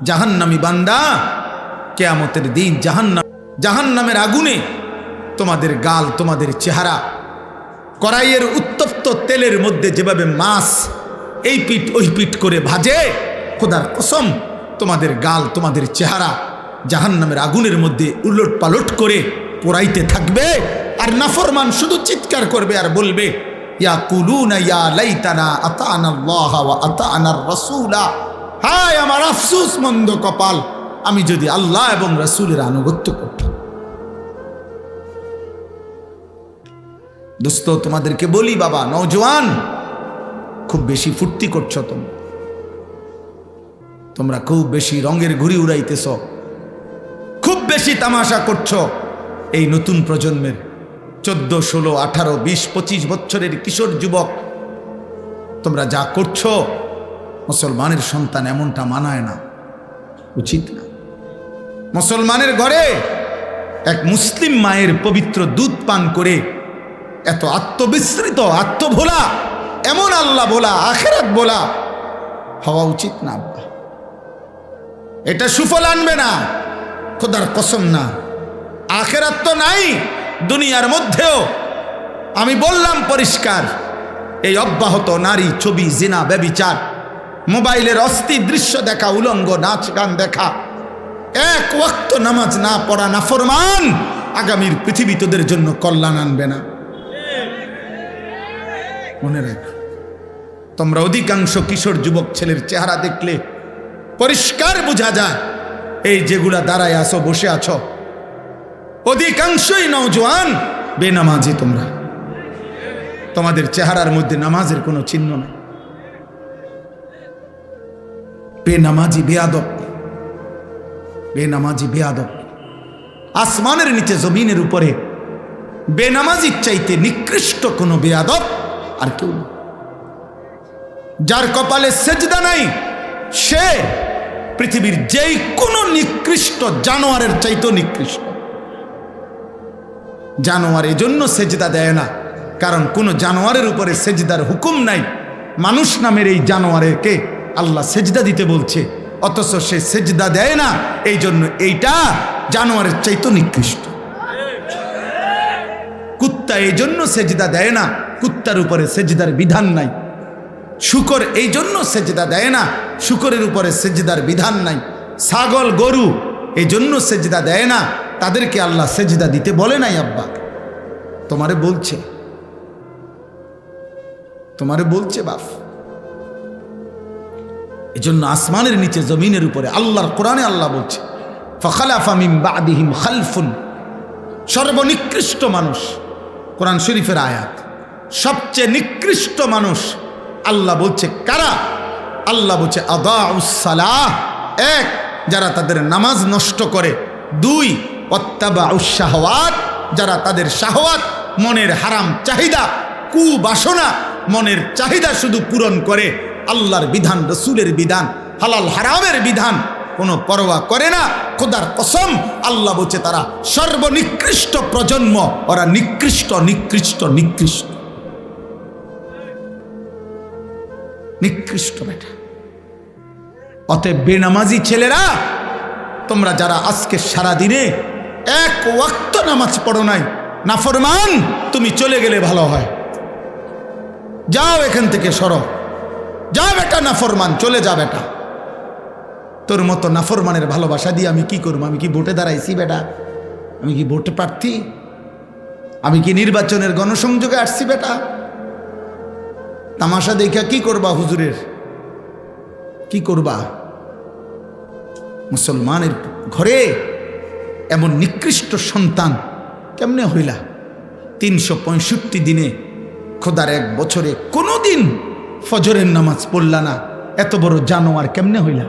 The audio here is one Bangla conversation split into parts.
জাহান্নামী বান্দা, কিয়ামতের দিন জাহান্নামের আগুনে তোমাদের গাল, তোমাদের চেহারা কড়াইয়ের উত্তপ্ত তেলের মধ্যে যেভাবে মাছ এই পিঠ ওই পিঠ করে ভাজে, খোদার কসম তোমাদের গাল, তোমাদের চেহারা জাহান্নামের আগুনের মধ্যে উলট পালট করে পোড়াইতে থাকবে। আর নাফরমান শুধু চিৎকার করবে আর বলবে, ইয়াকুলুনা ইয়া লাইতানা আতানা আল্লাহ ওয়া আতানার রাসূলা, হায় আমার আফসোস মন্দ কপাল, আমি যদি আল্লাহ এবং রাসূলের আনুগত্য করতাম। দোস্ত, তোমাদেরকে বলি বাবা, নওজোয়ান, খুব বেশি ফুর্তি করছো তোমরা খুব বেশি রঙের ঘুড়ি উড়াইতেছ, খুব বেশি তামাশা করছো। এই নতুন প্রজন্মের 14, 16, 18, 20, 25 বছরের কিশোর যুবক, তোমরা যা করছো মুসলমানের সন্তান এমনটা মানায় না, উচিত না। মুসলমানের ঘরে এক মুসলিম মায়ের পবিত্র দুধ পান করে এত আত্মবিস্মৃত, আত্মভোলা, এমন আল্লাহ বলা, আখিরাত বলা হওয়া উচিত না আব্বা। এটা সুফল আনবে না, খোদার কসম না। আখিরাত তো নাই দুনিয়ার মধ্যেও। আমি বললাম পরিষ্কার, এই অব্যাহত নারী ছবি, জিনা, ব্যভিচার, মোবাইলের অস্থির দৃশ্য দেখা, উলঙ্গ নাচ গান দেখা, এক ওয়াক্ত নামাজ না পড়া নাফরমান আগামীর পৃথিবী তোদের জন্য কল্যাণ আনবে না। মনে রাখো, তোমরা অধিকাংশ কিশোর যুবক ছেলের চেহারা দেখলে পরিষ্কার বোঝা যায়, এই যেগুলা দাঁড়ায় আছো, বসে আছো, অধিকাংশই নওজোয়ান বেনামাজি। তোমরা, তোমাদের চেহারার মধ্যে নামাজের কোনো চিহ্ন নাই। বেনামাজি, বেয়াদব, বেনামাজি, বেয়াদব। আসমানের নিচে জমিনের উপরে বেনামাজির চাইতে নিকৃষ্ট কোনো বেয়াদব আর কেউ নেই। যার কপালে সেজদা নাই সে পৃথিবীর যেই কোনো নিকৃষ্ট জানোয়ারের চাইতেও নিকৃষ্ট। জানোয়ার এজন্য সেজদা দেয় না, কারণ কোনো জানোয়ারের উপরে সেজদার হুকুম নাই। মানুষ নামের এই জানোয়ারকে আল্লাহ সেজদা দিতে বলছে, অথচ সে সেজদা দেয় না, এই জন্য এইটা জানোয়ারের চাইতেও নিকৃষ্ট। কুত্তা এই জন্য সেজদা দেয় না, কুত্তার উপরে সেজদার বিধান নাই। শূকর এই জন্য সেজদা দেয় না, শূকরের উপরে সেজদার বিধান নাই। ছাগল, গরু এই জন্য সেজদা দেয় না, তাদেরকে আল্লাহ সেজদা দিতে বলে নাই। আব্বা তোমারে বলছে, তোমারে বলছে বাপ। এই জন্য আসমানের নিচে জমিনের উপরে আল্লাহর কোরআনে আল্লাহ বলছে, ফাখালাফা মিন বাদিহিম খালফুন, সর্বনিকৃষ্ট মানুষ। কোরআন শরীফের আয়াত, সবচেয়ে নিকৃষ্ট মানুষ আল্লাহ বলছে কারা? আল্লাহ বলছে আদাউস সালাহ, এক, যারা তাদের নামাজ নষ্ট করে। দুই, ওয়াত্তাবাউস শাহওয়াত, যারা তাদের শাহওয়াত, মনের হারাম চাহিদা, কুবাসনা, মনের চাহিদা শুধু পূরণ করে, আল্লাহর বিধান, রসুলের বিধান, হালাল হারামের বিধান কোনো পরোয়া করে না। খোদার কসম আল্লাহ বলছে তারা সর্বনিকৃষ্ট প্রজন্ম, ওরা নিকৃষ্ট, নিকৃষ্ট, নিকৃষ্ট, নিকৃষ্ট বেটা। অতএব বেনামাজি ছেলেরা, তোমরা যারা আজকে সারাদিনে এক ওয়াক্ত নামাজ পড়ো নাই, নাফরমান, তুমি চলে গেলে ভালো হয়। যাও এখান থেকে, সরো, যা বেটা নাফরমান, চলে যা বেটা। তোর মতো নাফরমানের ভালোবাসা দিয়ে আমি কি করবো? আমি কি ভোটে দাঁড়াইছি বেটা? আমি কি ভোটে প্রার্থী? আমি কি নির্বাচনের গণসংযোগে আসছি বেটা? তামাশা দেখা কি করবা? হুজুরের কি করবা? মুসলমানের ঘরে এমন নিকৃষ্ট সন্তান কেমনে হইলা? 365 দিনে, খোদার এক বছরে কোনোদিন ফজরের নামাজ পড়লা না, এত বড় জানোয়ার কেমনে হইলা?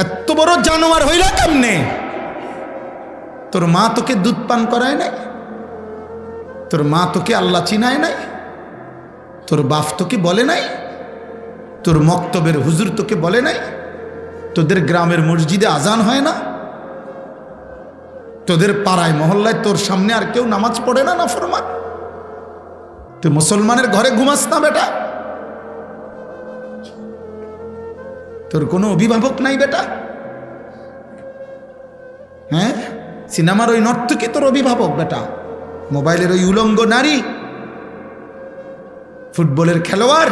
এত বড় জানোয়ার হইলা কেমনে? তোর মা তোকে দুধ পান করায় নাই? তোর মা তোকে আল্লাহ চিনায় নাই? তোর বাপ তোকে বলে নাই? তোর মক্তবের হুজুর তোকে বলে নাই? তোদের গ্রামের মসজিদে আজান হয় না? তোদের পাড়ায় মহল্লায় তোর সামনে আর কেউ নামাজ পড়ে না নাফরমান? তুই মুসলমানের ঘরে ঘুমাস না বেটা? তোর কোনো অভিভাবক নাই বেটা? হ্যাঁ, সিনেমার ওই নর্তকী তোর অভিভাবক বেটা? মোবাইলের ওই উলঙ্গ নারী, ফুটবলের খেলোয়াড়,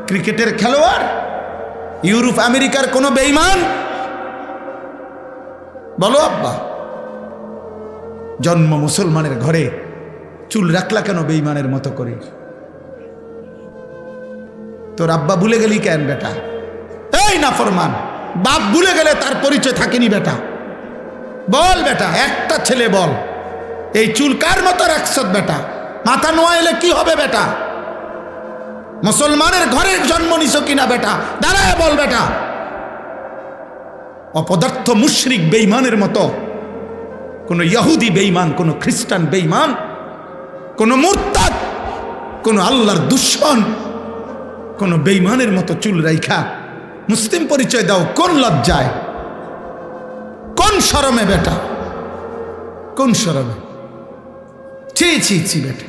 ক্রিকেটের খেলোয়াড়, ইউরোপ আমেরিকার কোনো বেঈমান? বলো আব্বা। জন্ম মুসলমানের ঘরে, চুল রাখলা কেন বেঈমানের মতো করে? তোর আব্বা ভুলে গেলি কেন বেটা? এই নাফরমান, বাপ ভুলে গেলে তার পরিচয় থাকেনি বেটা। বল বেটা, একটা ছেলে বল, এই চুল কার মতো রাখছ বেটা? মাথা নোয়াইলে কি হবে বেটা? মুসলমানের ঘরে জন্ম নিছ কিনা বেটা? দাঁড়ায় বল বেটা। অপদার্থ মুশরিক বেঈমানের মতো, কোন ইহুদি বেঈমান, কোন খ্রিস্টান বেঈমান, কোন মুরতাদ, কোন আল্লাহর দুশমন, কোন বেঈমানের মতো চুল রাইখা মুসলিম পরিচয় দাও কোন লজ্জায়, কোন শরমে বেটা, কোন শরমে? ছি ছি ছি বেটা,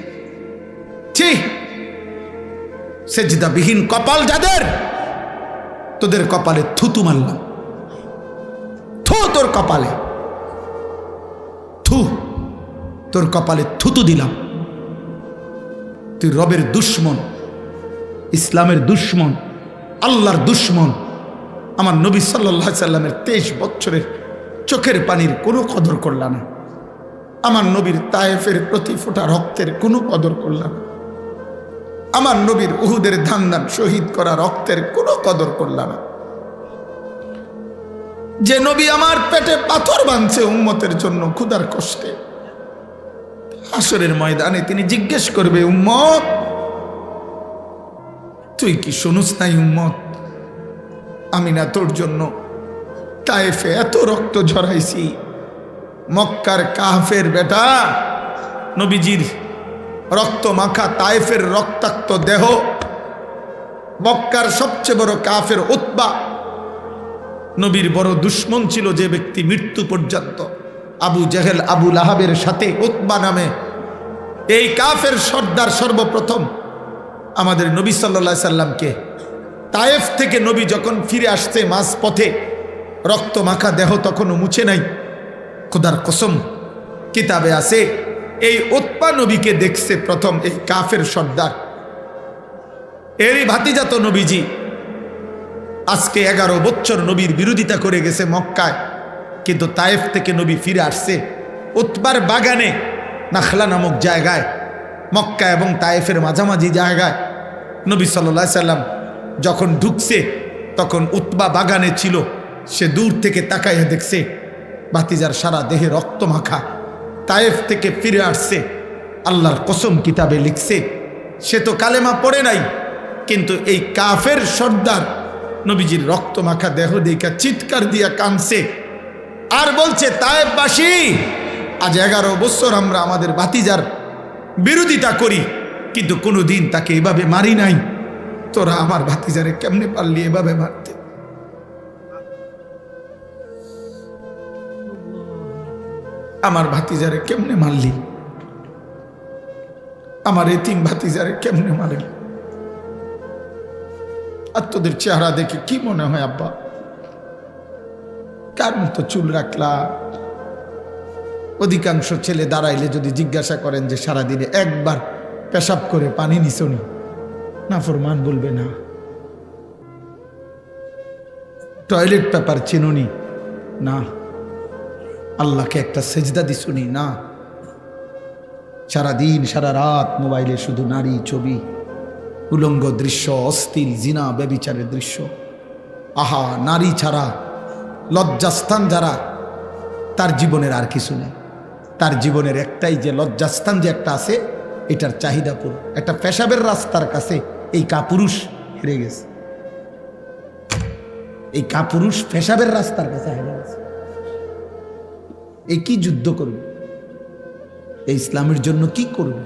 ছি। সেজদাবিহীন কপাল যাদের, তোদের কপালে থুতু মারলাম। থু তোর কপালে, থু তোর কপালে থুতু দিলাম। তুই রবের দুশমন, ইসলামের দুশমন, আল্লাহর দুশমন। আমার নবী সাল্লাল্লাহু আলাইহি সাল্লামের 23 বছরের চোখের পানির কোনো কদর করলা না। আমার নবীর তায়েফের প্রতি ফোঁটা রক্তের কোনো কদর করলা না। আমার নবীর উহুদের ধান শহীদ করা রক্তের কোনো কদর করলা না। যে নবী আমার পেটে পাথর বাঁধছে উম্মতের জন্য ক্ষুধার কষ্টে, হাসরের ময়দানে তিনি জিজ্ঞেস করবে, উম্মত তুই কি শুনুস নাই? উম্মত, আমি না তোর জন্য তায়েফে এত রক্ত ঝরাইছি। মক্কার কাফের বেটা, নবীজির রক্ত মাখা তায়েফের রক্তাক্ত দেহ, মক্কার সবচেয়ে বড় কাফের উতবা, নবীর বড় দুশমন ছিল যে ব্যক্তি মৃত্যু পর্যন্ত, আবু জেহেল আবু লাহাবের সাথে উতবা নামে এই কাফের সর্দার সর্বপ্রথম আমাদের নবী সাল্লাল্লাহু আলাইহি সাল্লামকে তায়েফ থেকে নবী যখন ফিরে আসছে মাঝ পথে, রক্ত মাখা দেহ তখনও মুছে নাই। খোদার কসম, কিতাবে আছে এই উতবা নবীকে দেখছে প্রথম এই কাফের সর্দার। এরই ভাতিজা তো নবীজি আজকে 11 বছর নবীর বিরোধিতা করে গেছে মক্কায়, কিন্তু তায়েফ থেকে নবী ফিরে আসছে উতবার বাগানে, নাখলা নামক জায়গায়, মক্কা এবং তায়েফের মাঝামাঝি জায়গায়। নবী সাল্লাল্লাহু আলাইহি সাল্লাম যখন ঢুকছে তখন উতবা বাগানে ছিল। সে দূর থেকে তাকাইয়া দেখছে ভাতিজার সারা দেহে রক্ত মাখা, তায়েফ থেকে ফিরে আসছে। আল্লাহর কসম কিতাবে লিখছে, সে তো কালেমা পড়ে নাই, কিন্তু এই কাফের সর্দার নবীজির রক্ত মাখা দেহ দেখা চিৎকার দিয়া কাঁদছে আর বলছে, তায়েফবাসী, আজ 11 বছর আমরা আমাদের ভাতিজার বিরোধিতা করি, কিন্তু কোনোদিন তাকে এভাবে মারি নাই। তোরা আমার ভাতিজারে কেমনে পারলি এভাবে মারতে? আমার ভাতিজারে কেমনে মারলি? আমার এতিম ভাতিজারে কেমনে মারলি? আর তোদের চেহারা দেখে কি মনে হয় আব্বা? কার মতো চুল রাখলা? অধিকাংশ ছেলে দাঁড়াইলে যদি জিজ্ঞাসা করেন যে সারাদিনে একবার পেশাব করে পানি নিছনি, নাফরমান বলবে না। টয়লেট পেপার চিনুনি না। আল্লাহকে একটা সেজদা দিছুনি না। সারাদিন সারা রাত মোবাইলে শুধু নারী ছবি, উলঙ্গ দৃশ্য, অশ্লীল জিনা ব্যভিচারের দৃশ্য। আহা, নারী ছাড়া লজ্জাস্থান যারা, তার জীবনের আর কিছু নেই। তার জীবনের একটাই যে লজ্জাস্থান যে একটা আছে, এটার চাহিদা পুরো। একটা পেশাবের রাস্তার কাছে এই কাপুরুষ হেরে গেছে। এই কাপুরুষ পেশাবের রাস্তার কাছে হেরে গেছে। এই কি যুদ্ধ করবে? এই ইসলামের জন্য কি করবে?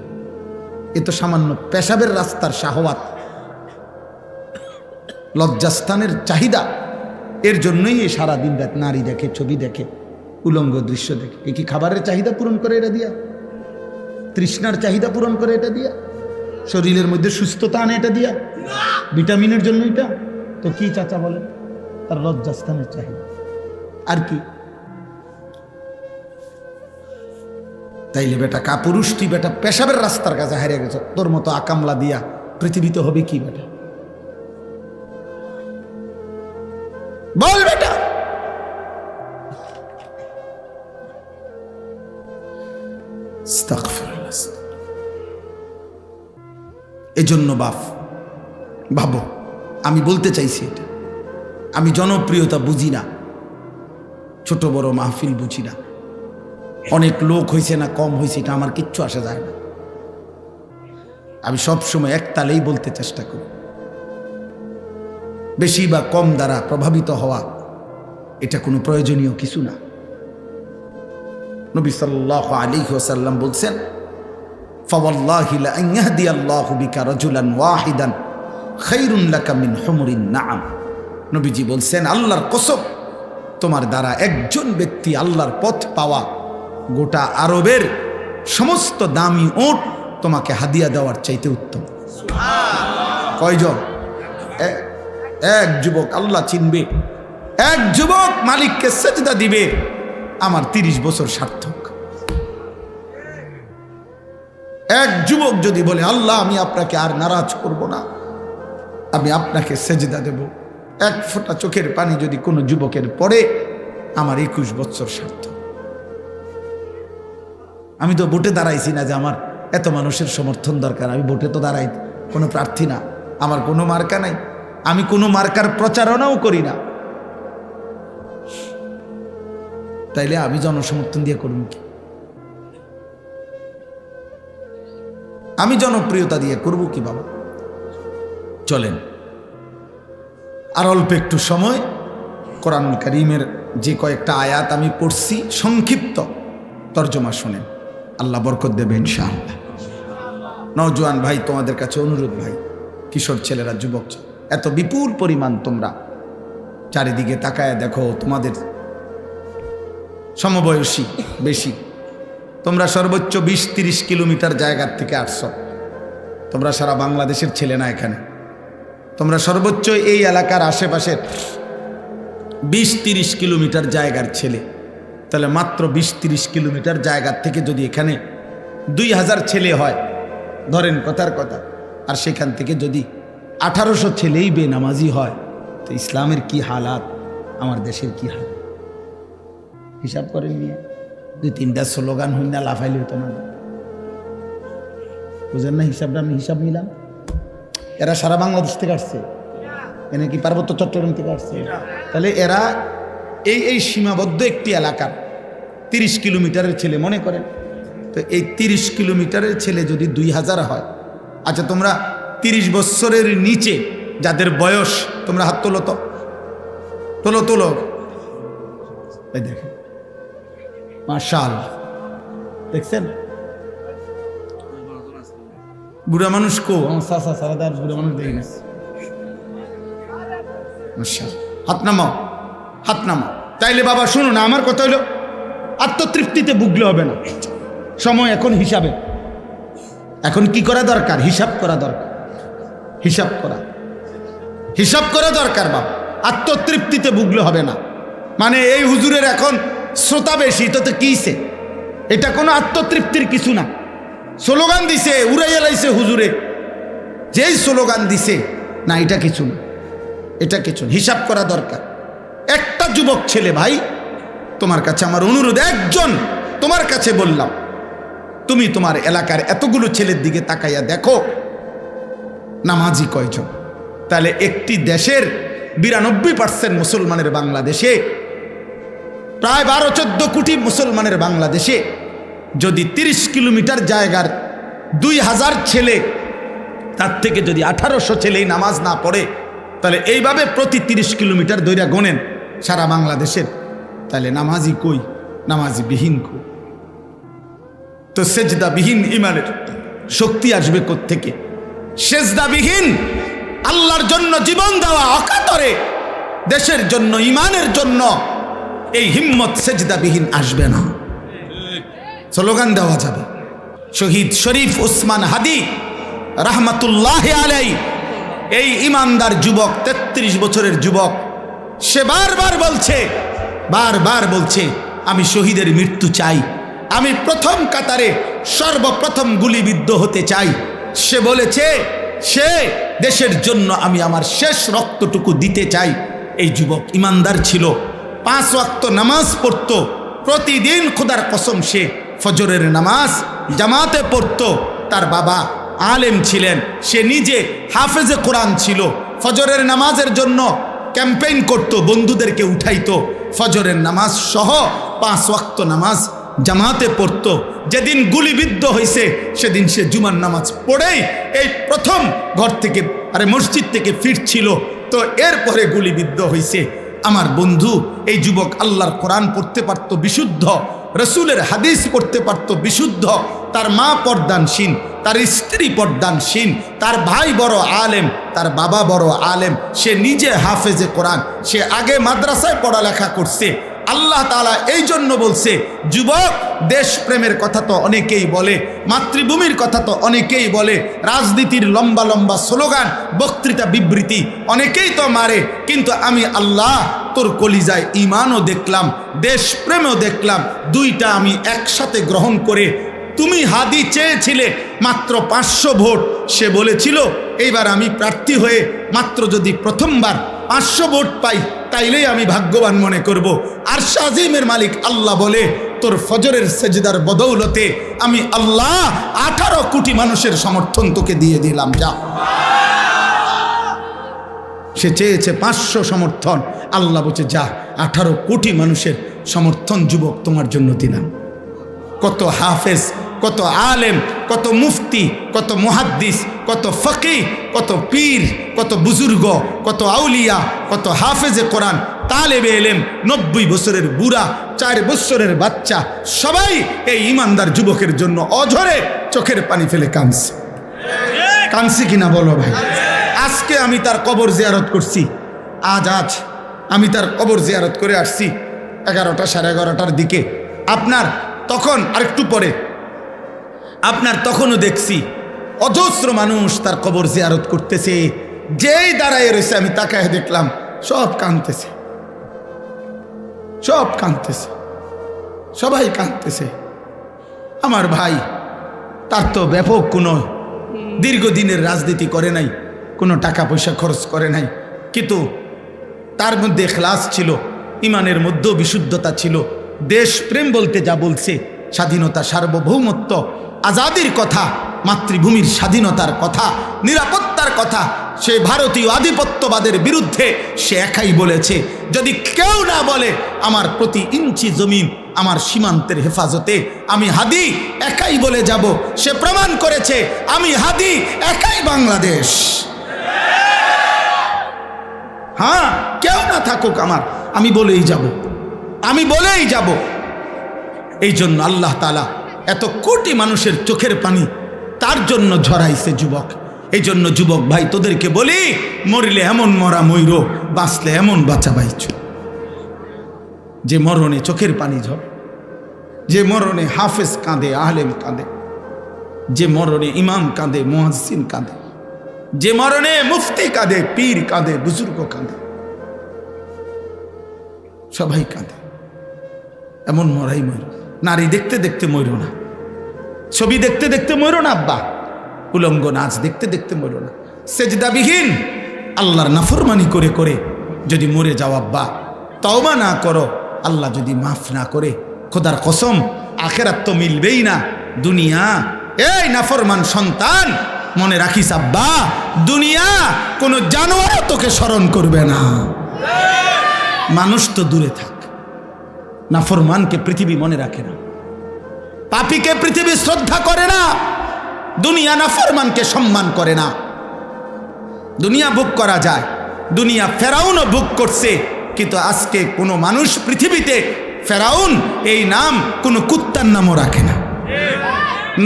এ তো সামান্য পেশাবের রাস্তার শাহওয়াত, লজ্জাস্থানের চাহিদা। এর জন্যই এ সারাদিন রাত নারী দেখে, ছবি দেখে, উলঙ্গ দৃশ্য দেখে। এ কি খাবারের চাহিদা পূরণ করে এটা দিয়া? তৃষ্ণার চাহিদা পূরণ করে এটা দিয়া? শরীরের মধ্যে সুস্থতা আনে এটা দিয়া? ভিটামিনের জন্য এটা? তো কি চাচা বলেন? তার লজ্জাস্থানের চাহিদা, আর কি? তাইলে বেটা কাপুরুষ, তুই বেটা পেশাবের রাস্তার কাছে হারিয়ে গেছ, তোর মতো আকামলা দিয়া পৃথিবীতে হবে কি বেটা? বল বেটা। এজন্য ভাবো, আমি বলতে চাইছি এটা, আমি জনপ্রিয়তা বুঝি না, ছোট বড় মাহফিল বুঝি না, অনেক লোক হয়েছে না কম হয়েছে এটা আমার কিচ্ছু আসা যায় না। আমি সবসময় এক তালেই বলতে চেষ্টা করি, বেশি বা কম দ্বারা প্রভাবিত হওয়া এটা কোনো প্রয়োজনীয় কিছু না। নবী সাল্লাল্লাহু আলাইহি ওয়াসাল্লাম বলছেন, ফাওয়াল্লাহি লা আন ইয়াহদিয়াল্লাহু বিকা রাজুলান ওয়াহিদান খায়রুন লাকা মিন হুমুরিন নাআম। নবীজি বলছেন, আল্লাহর কসম, তোমার দ্বারা একজন ব্যক্তি আল্লাহর পথ পাওয়া গোটা আরবের সমস্ত দামি ওট তোমাকে হাদিয়া দেওয়ার চাইতে উত্তম। কয়জন? এক যুবক আল্লাহ চিনবে, এক যুবক মালিককে সেজদা দিবে, আমার 30 বছর সার্থক। এক যুবক যদি বলে, আল্লাহ আমি আপনাকে আর নারাজ করব না, আমি আপনাকে সেজদা দেব, এক ফোঁটা চোখের পানি যদি কোনো যুবকের পড়ে, আমার 21 বছর সার্থক। আমি তো ভোটে দাঁড়াইছি না যে আমার এত মানুষের সমর্থন দরকার, আমি ভোটে তো দাঁড়াই কোনো প্রার্থী না, আমার কোনো মার্কা নাই, আমি কোনো মার্কার প্রচারণাও করি না, তাইলে আমি জনসমর্থন দিয়ে করব কি? আমি জনপ্রিয়তা দিয়ে করব কি বাবা? চলেন আর অল্প একটু সময় কোরআনুল কারীমের যে কয়েকটা আয়াত আমি পড়ছি সংক্ষিপ্ত তর্জমা শুনেন, আল্লাহ বরকত দেবে ইনশাআল্লাহ। নওজোয়ান ভাই, তোমাদের কাছে অনুরোধ ভাই, কিশোর ছেলেরা, যুবক, এত বিপুল পরিমাণ তোমরা চারিদিকে তাকায় দেখো, তোমাদের সমবয়সী বেশি, তোমরা সর্বোচ্চ 20-30 কিলোমিটার জায়গার থেকে আসছো, তোমরা সারা বাংলাদেশের ছেলে না, এখানে তোমরা সর্বোচ্চ এই এলাকার আশেপাশের 20-30 কিলোমিটার জায়গার ছেলে, তাহলে মাত্র 20-30 কিলোমিটার জায়গার থেকে যদি এখানে 2000 ছেলে হয়, ধরেন কথার কথা, আর সেখান থেকে যদি 1800 ছেলেই বেনামাজি হয়, তো ইসলামের কি হালাত, আমার দেশের কি হালাত হিসাব করেন নিয়ে। 2-3টা স্লোগান হই না লাফাইলে হতো না, বুঝেন না হিসাবটা? আমি হিসাব নিলাম, এরা সারা বাংলাদেশ থেকে আসছে, এনে কি পার্বত্য চট্টগ্রাম থেকে আসছে, তাহলে এরা এই সীমাবদ্ধ একটি এলাকার 30 কিলোমিটারের ছেলে মনে করেন, তো এই 30 কিলোমিটারের ছেলে যদি 2000 হয়, আচ্ছা তোমরা 30 বছরের নিচে যাদের বয়স, তোমরা হাত তোলো তো, তোলো তোলো, এই দেখেন মাশাআল্লাহ, দেখছেন বুড়া মানুষ কো, আমার চাচা সারাদার বুড়া মানুষ দেখি না, মাশাআল্লাহ, হাত নামাও, হাত নামাও। তাইলে বাবা শুনো না, আমার কথা হলো আত্মতৃপ্তিতে ভুগলে হবে না, সময় এখন হিসাবে, এখন কি করা দরকার? হিসাব করা দরকার, হিসাব করা দরকার বাবা, আত্মতৃপ্তিতে ভুগলে হবে না। মানে এই হুজুরের এখন শ্রোতা বেশি, তো কিছে, এটা কোনো আত্মতৃপ্তির কিছু না। স্লোগান দিছে, উড়াইয়া লাইছে হুজুরে, যেই স্লোগান দিছে না, এটা কিছু না, এটা কিছু না, হিসাব করা দরকার। একটা যুবক ছেলে ভাই, তোমার কাছে আমার অনুরোধ, একজন তোমার কাছে বললাম, তুমি তোমার এলাকার এতগুলো ছেলের দিকে তাকাইয়া দেখো নামাজি কয়জন, তাহলে একটি দেশের 92% মুসলমানের বাংলাদেশে, প্রায় 12-14 কোটি মুসলমানের বাংলাদেশে যদি 30 কিলোমিটার জায়গার 2000 ছেলে, তার থেকে যদি 1800 ছেলেই নামাজ না পড়ে, তাহলে এইভাবে প্রতি 30 কিলোমিটার দৈরা গোনেন সারা বাংলাদেশের, তাহলে নামাজি কই, নামাজি বিহীন কই? তো সেজদা বিহীন ইমানের শক্তি আসবে কোত্থেকে? সেজদা বিহীন আল্লাহর জন্য জীবন দেওয়া অকাতরে দেশের জন্য, ইমানের জন্য এই হিম্মত সেজদা বিহীন আসবে না। স্লোগান দেওয়া যাবে, শহীদ শরীফ ওসমান হাদি রাহমাতুল্লাহ আলাইহি, এই ইমানদার যুবক, 33 বছরের যুবক, সে বারবার বলছে আমি শহীদের মৃত্যু চাই, আমি প্রথম কাতারে সর্বপ্রথম গুলিবিদ্ধ হতে চাই। সে বলেছে সে দেশের জন্য আমি আমার শেষ রক্তটুকু দিতে চাই। এই যুবক ইমানদার ছিল, 5 ওয়াক্ত নামাজ পড়তো প্রতিদিন। খোদার কসম সে ফজরের নামাজ জামাতে পড়তো। তার বাবা আলেম ছিলেন, সে নিজে হাফেজে কোরআন ছিল। ফজরের নামাজের জন্য ক্যাম্পেইন করত, বন্ধুদেরকে উঠাইতো। ফজরের নামাজ সহ 5 ওয়াক্ত নামাজ জামাতে পড়তো। যেদিন গুলিবিদ্ধ হয়েছে সেদিন সে জুমার নামাজ পড়েই এই প্রথম ঘর থেকে মসজিদ থেকে ফিরছিল। তো এরপরে গুলিবিদ্ধ হয়েছে। আমার বন্ধু এই যুবক আল্লাহর কোরআন পড়তে পারতো বিশুদ্ধ, রসুলের হাদিস পড়তে পারতো বিশুদ্ধ। তার মা পর্দানশীন, তার স্ত্রী পর্দানশীন, তার ভাই বড় আলেম, তার বাবা বড় আলেম, সে নিজে হাফেজে কোরআন, সে আগে মাদ্রাসায় পড়ালেখা করছে। আল্লাহ তাআলা এই জন্য বলছে, যুবক দেশপ্রেমের কথা তো অনেকেই বলে, মাতৃভূমির কথা তো অনেকেই বলে, রাজনীতির লম্বা লম্বা স্লোগান, বক্তৃতা, বিবৃতি অনেকেই তো মারে, কিন্তু আমি আল্লাহ তোর কলিজায় ঈমানও দেখলাম, দেশপ্রেমও দেখলাম, দুইটা আমি একসাথে গ্রহণ করে। তুমি হাদি চেয়েছিলে মাত্র 500 ভোট, সে বলেছিল এইবার আমি প্রার্থী হয়ে মাত্র যদি প্রথমবার 500 ভোট পাই তাইলেই আমি ভাগ্যবান মনে করব। আর শাজিমের মালিক আল্লাহ বলে, তোর ফজরের সেজদার বদৌলতে আমি আল্লাহ 18 কোটি মানুষের সমর্থন তোকে দিয়ে দিলাম, যা। সে চেয়েছে 500 সমর্থন, আল্লাহ বলছে যা 18 কোটি মানুষের সমর্থন যুবক তোমার জন্য দিলাম। কত হাফেজ, কত আলেম, কত মুফতি, কত মুহাদ্দিস, কত ফকিহ, কত পীর, কত বুজুর্গ, কত আউলিয়া, কত হাফেজে কোরআন, তালেবে এলেম, 90 বছরের বুড়া, 4 বছরের বাচ্চা, সবাই এই ইমানদার যুবকের জন্য অঝরে চোখের পানি ফেলে কাঁদছে। কাঁদছি কিনা বলো ভাই? আজকে আমি তার কবর জিয়ারত করছি, আজ আমি তার কবর জিয়ারত করে আসছি 11টা, 11:30টার দিকে। আপনার তখন আরেকটু পরে আপনার তখনও দেখছি অজস্র মানুষ তার কবর জিয়ারত করতেছে। যেই দাঁড়ায় রয়েছে আমি তাকায় দেখলাম সব কাঁদতেছে, সব কাঁদতেছে, সবাই কাঁদতেছে। আমার ভাই, তার তো ব্যাপক কোনো দীর্ঘদিনের রাজনীতি করে নাই, কোনো টাকা পয়সা খরচ করে নাই, কিন্তু তার মধ্যে ইখলাস ছিল, ইমানের মধ্যেও বিশুদ্ধতা ছিল। দেশপ্রেম বলতে যা বলছে, স্বাধীনতা, সার্বভৌমত্ব, আজাদির কথা, মাতৃভূমির স্বাধীনতার কথা, নিরাপত্তার কথা, সে ভারতীয় আধিপত্যবাদের বিরুদ্ধে সে একাই বলেছে। যদি কেউ না বলে আমার প্রতি ইঞ্চি জমিন আমার সীমান্তের হেফাজতে, আমি হাদি একাই বলে যাব। সে প্রমাণ করেছে আমি হাদি একাই বাংলাদেশ। হ্যাঁ, কেউ না থাকুক আমার, আমি বলেই যাব, আমি বলেই যাব। এই জন্য আল্লাহ তাআলা এত কোটি মানুষের চোখের পানি তার জন্য ঝরাইছে যুবক। এই জন্য যুবক ভাই তোদেরকে বলি, মরিলে এমন মরা ময়ূর, বাঁচলে এমন বাঁচা বাইছ। যে মরণে চোখের পানি ঝরে, যে মরণে হাফেজ কাঁদে, আলেম কাঁদে, যে মরণে ইমাম কাঁদে, মুয়াজ্জিন কাঁদে, যে মরণে মুফতি কাঁদে, পীর কাঁদে, বুজুর্গ কাঁদে, সবাই কাঁদে। এমন মরাই ময়ূর। নারী দেখতে দেখতে ময়ূর না, ছবি দেখতে দেখতে ময়ূর না, আব্বা উলঙ্গ নাচ দেখতে দেখতে ময়ূর না, সেজদাবিহীন আল্লাহর নাফরমানি করে করে যদি মরে যাও আব্বা, তওবা না করো, আল্লাহ যদি মাফ না করে, খোদার কসম আখেরাত তো মিলবেই না। দুনিয়া, এই নাফরমান সন্তান মনে রাখিস আব্বা, দুনিয়া কোনো জানোয়ারও তোকে স্মরণ করবে না। মানুষ তো দূরে থাক, নাফরমানকে পৃথিবী মনে রাখে না, পাপীকে পৃথিবী শ্রদ্ধা করে না, দুনিয়া নাফরমানকে সম্মান করে না। দুনিয়া ভোগ করা যায়, দুনিয়া ফেরাউনও ভোগ করছে, কিন্তু আজকে কোনো মানুষ পৃথিবীতে ফেরাউন এই নাম কোনো কুত্তার নামও রাখে না,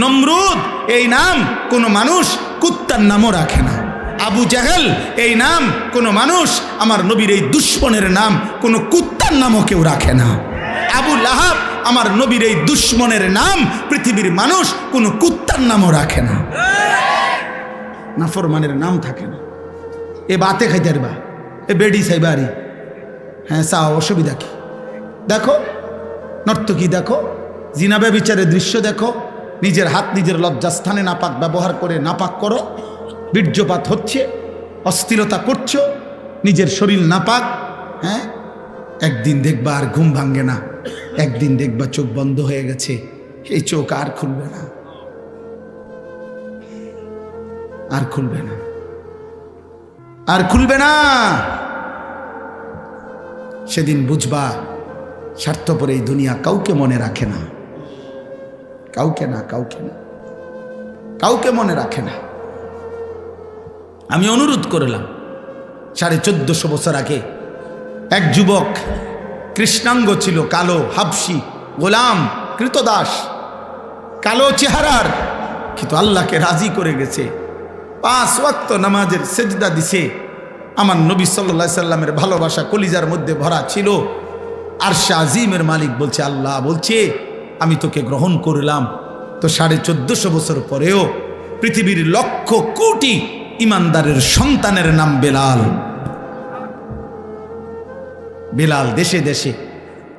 নমরুদ এই নাম কোনো মানুষ কুত্তার নামও রাখে না, আবু জাহেল এই নাম কোনো মানুষ, আমার নবীর এই দুশ্মনের নাম কোনো কুত্তার নামও কেউ রাখে না। আবু লাহাব আমার নবীর এই দুশ্মনের নাম পৃথিবীর মানুষ কোনো কুত্তার নামও রাখে না। নাফরমানের নাম থাকে না। এ বাতে খাইতে পারবা, এ বেডি সাইবারি, হ্যাঁ চাও, অসুবিধা কি? দেখো নর্তকী দেখো, জিনা ব্যভিচারের দৃশ্য দেখো, নিজের হাত নিজের লজ্জাস্থানে নাপাক ব্যবহার করে নাপাক করো, বীর্যপাত হচ্ছে, অস্থিরতা করছো, নিজের শরীর নাপাক। হ্যাঁ, একদিন দেখবা আর ঘুম ভাঙ্গে না, একদিন দেখবা চোখ বন্ধ হয়ে গেছে, এই চোখ আর খুলবে না, আর খুলবে না, আর খুলবে না। সেদিন বুঝবা স্বার্থপর এই দুনিয়া কাউকে মনে রাখে না, কাউকে না, কাউকে না, কাউকে মনে রাখে না। আমি অনুরোধ করলাম 1450 বছর আগে এক যুবক, কৃষ্ণাঙ্গ ছিল, কালো, হাবশি, গোলাম, কৃতদাস, কালো চেহারার, কিন্তু আল্লাহকে রাজি করে গেছে, 5 ওয়াক্ত নামাজের সেজদা দিছে। আমার নবী সাল্লাল্লাহু আলাইহি সাল্লামের ভালোবাসা কলিজার মধ্যে ভরা ছিল। আরশে আজিমের মালিক বলছে, আল্লাহ বলছে আমি তোকে গ্রহণ করলাম। তো 1450 বছর পরেও পৃথিবীর লক্ষ কোটি ইমানদারের সন্তানের নাম বেলাল। বেলাল দেশে দেশে,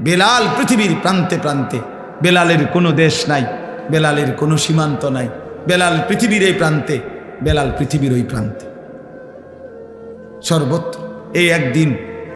বেলাল পৃথিবীর প্রান্তে প্রান্তে। বেলালের কোনো দেশ নাই, বেলালের কোনো সীমান্ত নাই। বেলাল পৃথিবীর এই প্রান্তে, বেলাল পৃথিবীর ওই প্রান্তে, সর্বত্র। এই একদিন